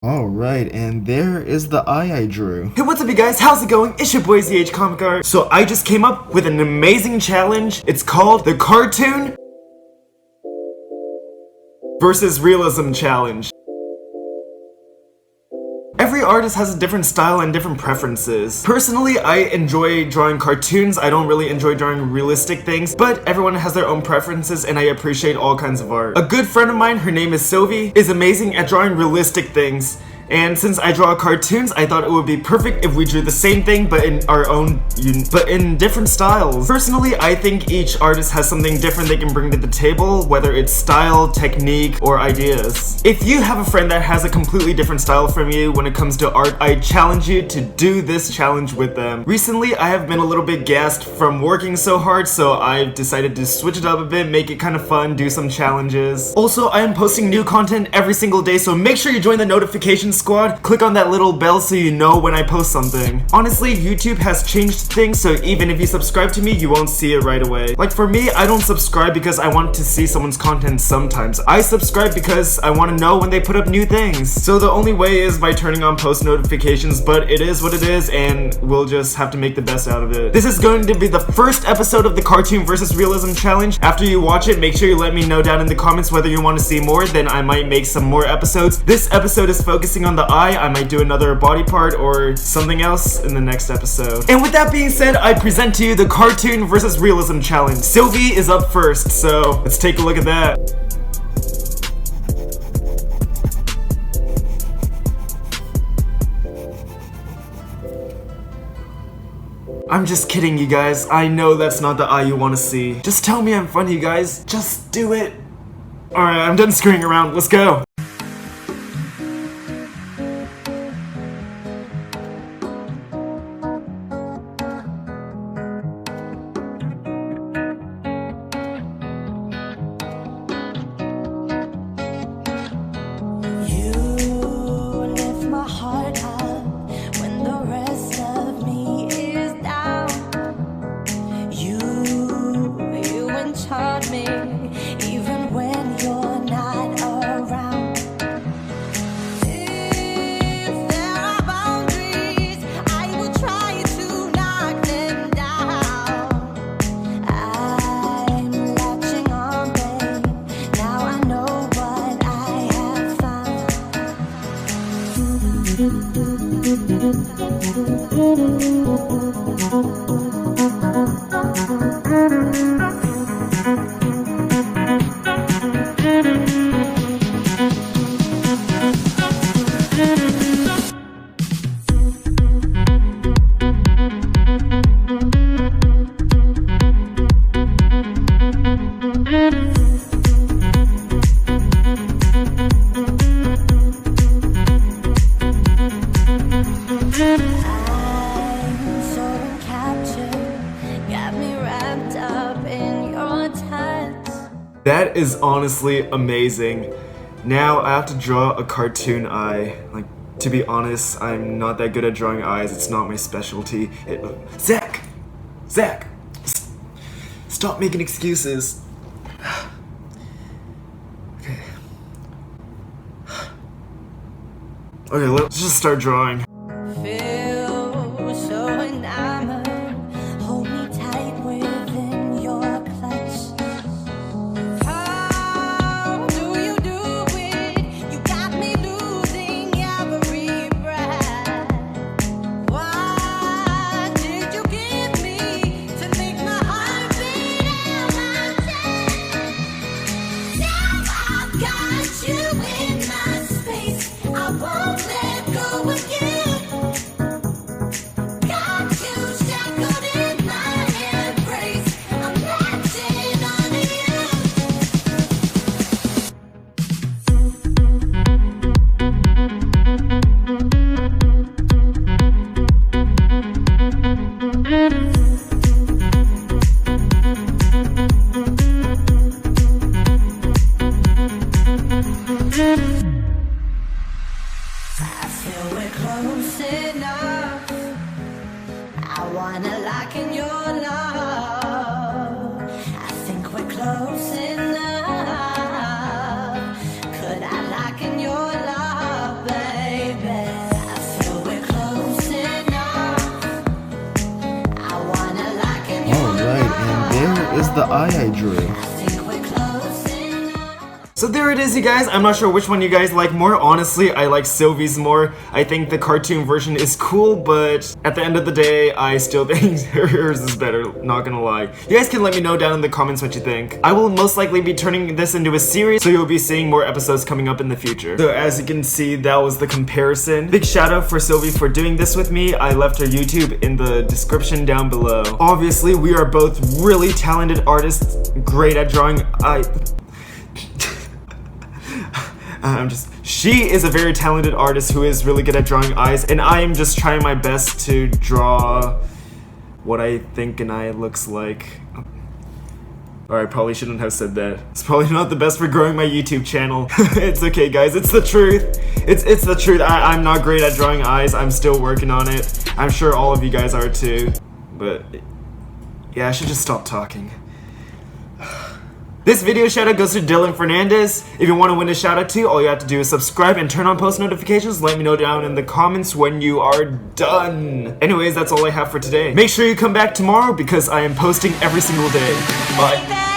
Alright, and there is the eye I drew. Hey, what's up you guys? How's it going? It's your boy ZH Comic Art. So I just came up with an amazing challenge. It's called the Cartoon versus Realism Challenge. Every artist has a different style and different preferences. Personally, I enjoy drawing cartoons. I don't really enjoy drawing realistic things, but everyone has their own preferences and I appreciate all kinds of art. A good friend of mine, her name is Silvie, is amazing at drawing realistic things. And since I draw cartoons, I thought it would be perfect if we drew the same thing but in our own, but in different styles. Personally, I think each artist has something different they can bring to the table, whether it's style, technique, or ideas. If you have a friend that has a completely different style from you when it comes to art, I challenge you to do this challenge with them. Recently, I have been a little bit gassed from working so hard, so I've decided to switch it up a bit, make it kind of fun, do some challenges. Also, I am posting new content every single day, so make sure you join the notification squad. Click on that little bell so you know when I post something. Honestly, YouTube has changed things, so even if you subscribe to me, you won't see it right away. Like for me, I don't subscribe because I want to see someone's content sometimes. I subscribe because I want to know when they put up new things. So the only way is by turning on post notifications, but it is what it is and we'll just have to make the best out of it. This is going to be the first episode of the Cartoon versus Realism Challenge. After you watch it, make sure you let me know down in the comments whether you want to see more, then I might make some more episodes. This episode is focusing on the eye. I might do another body part or something else in the next episode. And with that being said, I present to you the Cartoon versus Realism Challenge. Silvie is up first, so let's take a look at that. I'm just kidding, you guys. I know that's not the eye you want to see. Just tell me I'm funny, you guys. Just do it. Alright, I'm done screwing around. Let's go. Me, even when you're not around. If there are boundaries, I will try to knock them down. I'm latching on, babe. Now I know what I have found. That is honestly amazing. Now I have to draw a cartoon eye. Like, to be honest, I'm not that good at drawing eyes. It's not my specialty. Zach! Zach! Stop making excuses. Okay. Okay, let's just start drawing. Feel so enamored. Hold me tight within your clutch. How do you do it? You got me losing every breath. What did you give me to make my heart beat out my chest? Now I've got you in my space. I won't let go of you. Close enough. I wanna lock in your love. I think we're close enough. Could I lock in your love, babe? is the eye I drew. So there it is, you guys. I'm not sure which one you guys like more. Honestly, I like Silvie's more. I think the cartoon version is cool, but at the end of the day, I still think hers is better, not gonna lie. You guys can let me know down in the comments what you think. I will most likely be turning this into a series, so you'll be seeing more episodes coming up in the future. So as you can see, that was the comparison. Big shout out for Silvie for doing this with me. I left her YouTube in the description down below. Obviously, we are both really talented artists, great at drawing. She is a very talented artist who is really good at drawing eyes, and I am just trying my best to draw what I think an eye looks like. Or I probably shouldn't have said that. It's probably not the best for growing my YouTube channel. It's okay, guys, it's the truth. It's the truth. I'm not great at drawing eyes. I'm still working on it. I'm sure all of you guys are too. But yeah, I should just stop talking. This video shout out goes to Dylan Fernandez. If you want to win a shout out too, all you have to do is subscribe and turn on post notifications. Let me know down in the comments when you are done. Anyways, that's all I have for today. Make sure you come back tomorrow because I am posting every single day. Bye.